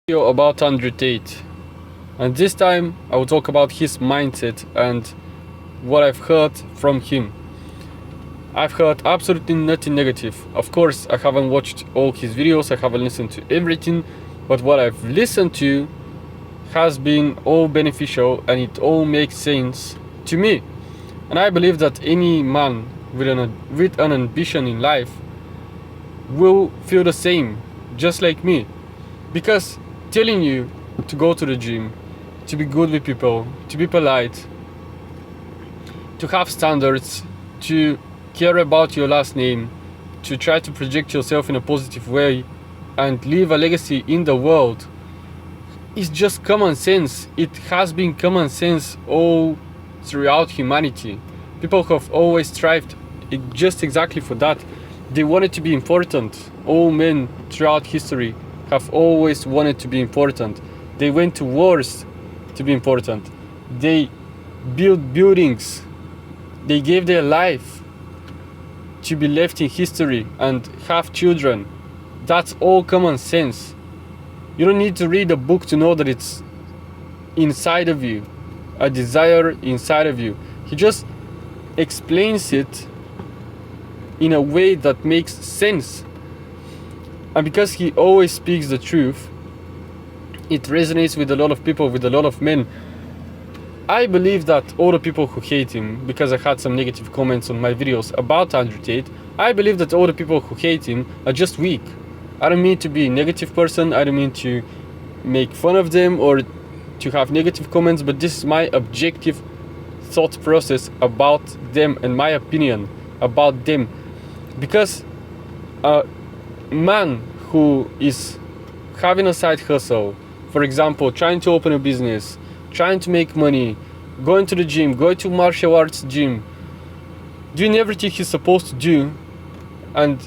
Video about Andrew Tate, and this time I will talk about his mindset and what I've heard from him. I've heard absolutely nothing negative. Of course, I haven't watched all his videos, I haven't listened to everything, but what I've listened to has been all beneficial and it all makes sense to me. And I believe that any man with an ambition in life will feel the same, just like me. Because telling you to go to the gym, to be good with people, to be polite, to have standards, to care about your last name, to try to project yourself in a positive way and leave a legacy in the world is just common sense. It has been common sense all throughout humanity. People have always strived just exactly for that. They wanted to be important. All men throughout history have always wanted to be important. They went to wars to be important. They built buildings. They gave their life to be left in history and have children. That's all common sense. You don't need to read a book to know that it's inside of you, a desire inside of you. He just explains it in a way that makes sense. And because he always speaks the truth, it resonates with a lot of people, with a lot of men. I believe that all the people who hate him, because I had some negative comments on my videos about Andrew Tate, I believe that all the people who hate him are just weak. I don't mean to be a negative person, I don't mean to make fun of them or to have negative comments, but this is my objective thought process about them and my opinion about them. Because man who is having a side hustle, for example, trying to open a business, trying to make money, going to the gym, going to martial arts gym, doing everything he's supposed to do and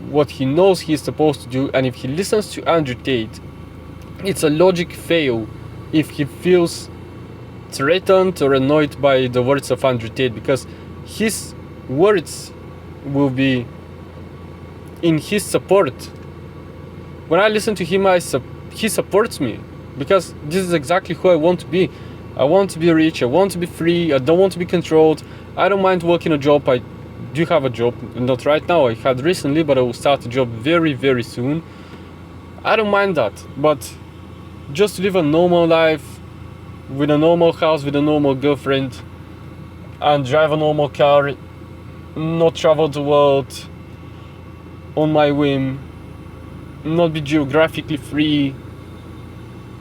what he knows he's supposed to do, and if he listens to Andrew Tate, it's a logic fail if he feels threatened or annoyed by the words of Andrew Tate, because his words will be in his support. When I listen to him, he supports me, because this is exactly who I want to be. I want to be rich, I want to be free, I don't want to be controlled, I don't mind working a job. I do have a job, not right now, I had recently, but I will start a job very, very soon. I don't mind that, but just live a normal life, with a normal house, with a normal girlfriend, and drive a normal car, not travel the world on my whim, not be geographically free,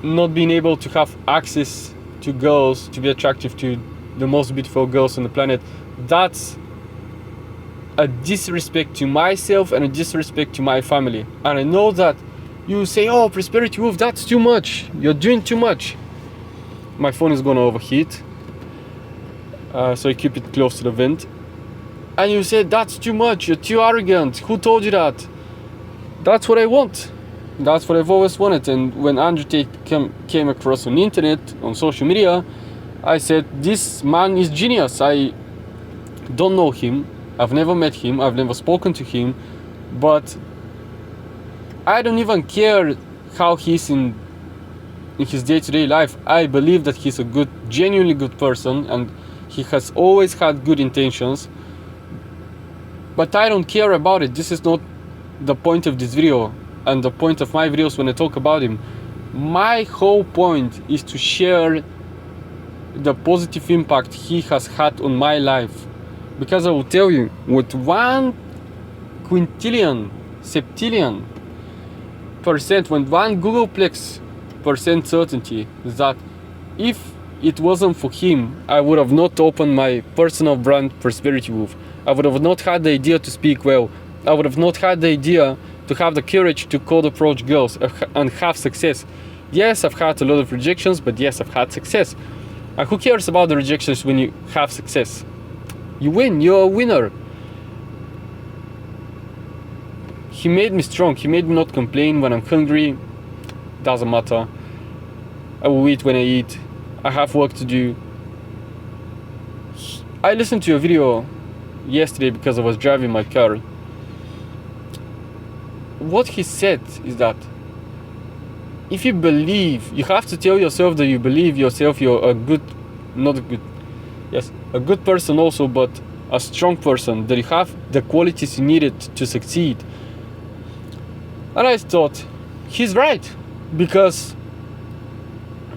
not being able to have access to girls, to be attractive to the most beautiful girls on the planet. That's a disrespect to myself and a disrespect to my family. And I know that you say, oh, Prosperity Wolf, that's too much, you're doing too much. My phone is gonna overheat, so I keep it close to the vent. And you say, that's too much, you're too arrogant, who told you that? That's what I want. That's what I've always wanted. And when Andrew Tate came across on the internet, on social media, I said, this man is genius. I don't know him, I've never met him, I've never spoken to him, but I don't even care how he's in his day-to-day life. I believe that he's a good, genuinely good person, and he has always had good intentions. But I don't care about it. This is not the point of this video and the point of my videos when I talk about him. My whole point is to share the positive impact he has had on my life. Because I will tell you, with 1 quintillion, septillion %, when 1 Googleplex % certainty, that if it wasn't for him, I would have not opened my personal brand Prosperity Wolff. I would have not had the idea to speak well. I would have not had the idea to have the courage to cold approach girls and have success. Yes, I've had a lot of rejections, but yes, I've had success. And who cares about the rejections when you have success? You win, you're a winner. He made me strong, he made me not complain when I'm hungry. Doesn't matter. I will eat when I eat. I have work to do. I listened to a video yesterday because I was driving my car. What he said is that if you believe, you have to tell yourself that you believe yourself you're a good, not a good, yes, a good person also, but a strong person, that you have the qualities you needed to succeed. And I thought, he's right, because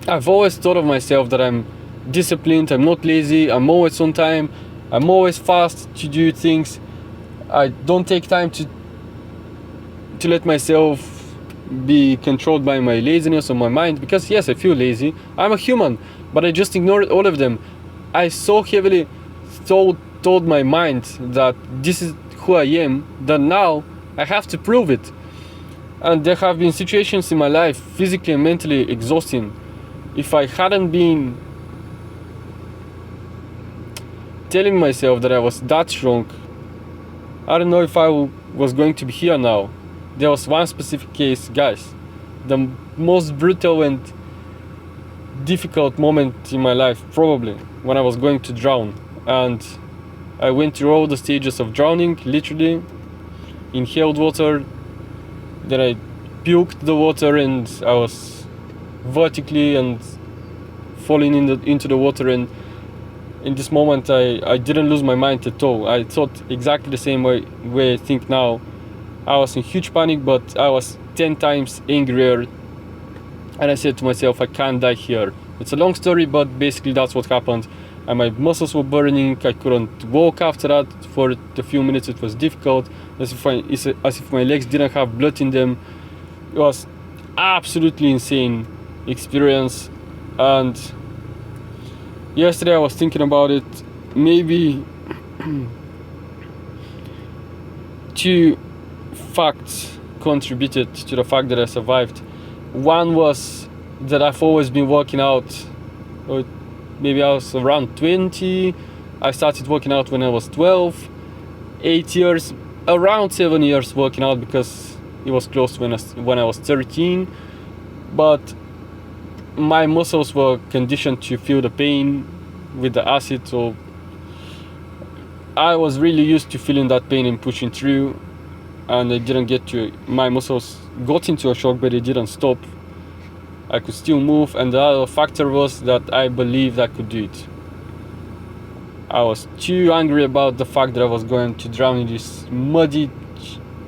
I've always thought of myself that I'm disciplined, I'm not lazy, I'm always on time, I'm always fast to do things. I don't take time to let myself be controlled by my laziness or my mind, because yes, I feel lazy, I'm a human, but I just ignored all of them. I so heavily told my mind that this is who I am, that now I have to prove it. And there have been situations in my life, physically and mentally exhausting. If I hadn't been telling myself that I was that strong, I don't know if I was going to be here now. There was one specific case, guys, the most brutal and difficult moment in my life, probably, when I was going to drown. And I went through all the stages of drowning, literally, inhaled water, then I puked the water, and I was vertically and falling into the water. And in this moment I didn't lose my mind at all. I thought exactly the same way I think now. I was in huge panic, but I was 10 times angrier, and I said to myself, I can't die here. It's a long story, but basically that's what happened. And my muscles were burning, I couldn't walk after that. For a few minutes it was difficult, as if my legs didn't have blood in them. It was absolutely insane experience. And yesterday I was thinking about it. Maybe two facts contributed to the fact that I survived. One was that I've always been working out. Maybe I was around 20. I started working out when I was 12. 8 years, around 7 years working out, because it was close when I was 13. But my muscles were conditioned to feel the pain with the acid, so I was really used to feeling that pain and pushing through, and I didn't get to, my muscles got into a shock, but it didn't stop. I could still move, and the other factor was that I believed I could do it. I was too angry about the fact that I was going to drown in this muddy,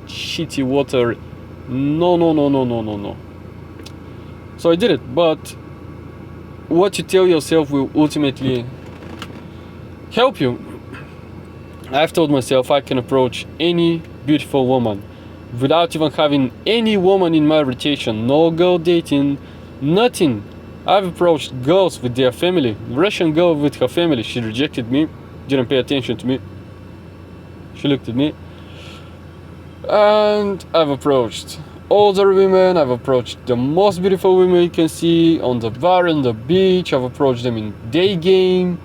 shitty water. No. So I did it, but what you tell yourself will ultimately help you. I've told myself I can approach any beautiful woman without even having any woman in my rotation. No girl dating, nothing. I've approached girls with their family. Russian girl with her family. She rejected me, didn't pay attention to me. She looked at me. And I've approached older women. I've approached the most beautiful women you can see on the bar, on the beach. I've approached them in day game.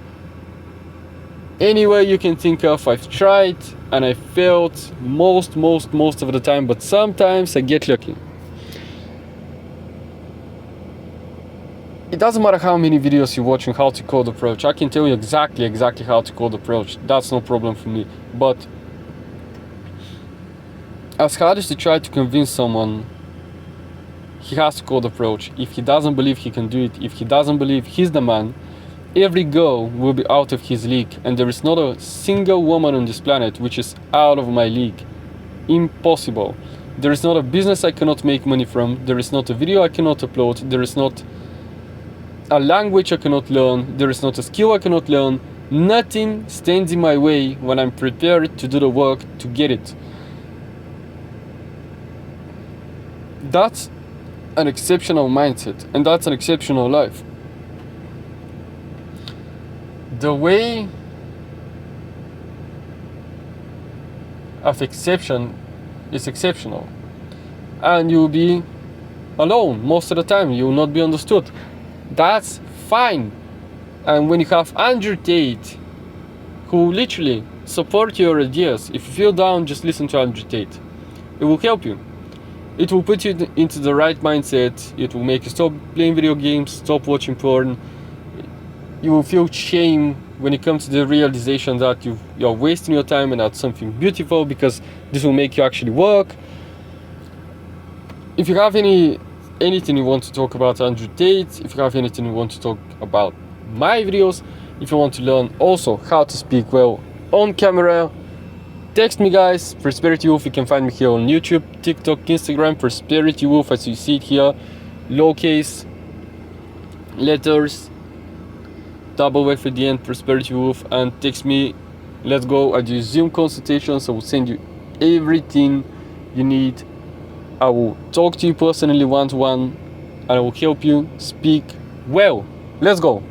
Anywhere you can think of, I've tried, and I failed most of the time, but sometimes I get lucky. It doesn't matter how many videos you watch on how to cold approach. I can tell you exactly how to cold approach. That's no problem for me. But as hard as to try to convince someone he has to cold approach, if he doesn't believe he can do it, if he doesn't believe he's the man, every girl will be out of his league, and there is not a single woman on this planet which is out of my league. Impossible. There is not a business I cannot make money from. There is not a video I cannot upload. There is not a language I cannot learn. There is not a skill I cannot learn. Nothing stands in my way when I'm prepared to do the work to get it. That's an exceptional mindset, and that's an exceptional life. The way of exception is exceptional, and you'll be alone most of the time. You will not be understood. That's fine. And when you have Andrew Tate, who literally support your ideas, if you feel down, just listen to Andrew Tate. It will help you. It will put you into the right mindset. It will make you stop playing video games, stop watching porn. You will feel shame when it comes to the realization that you're wasting your time and that's something beautiful, because this will make you actually work. If you have any anything you want to talk about Andrew Tate, if you have anything you want to talk about my videos, if you want to learn also how to speak well on camera, text me, guys. Prosperity Wolf. You can find me here on YouTube, TikTok, Instagram. Prosperity Wolf, as you see it here, lowercase letters, double F at the end, Prosperity Wolf, and text me. Let's go. I do Zoom consultations. I will send you everything you need. I will talk to you personally one-to-one, and I will help you speak well. Let's go.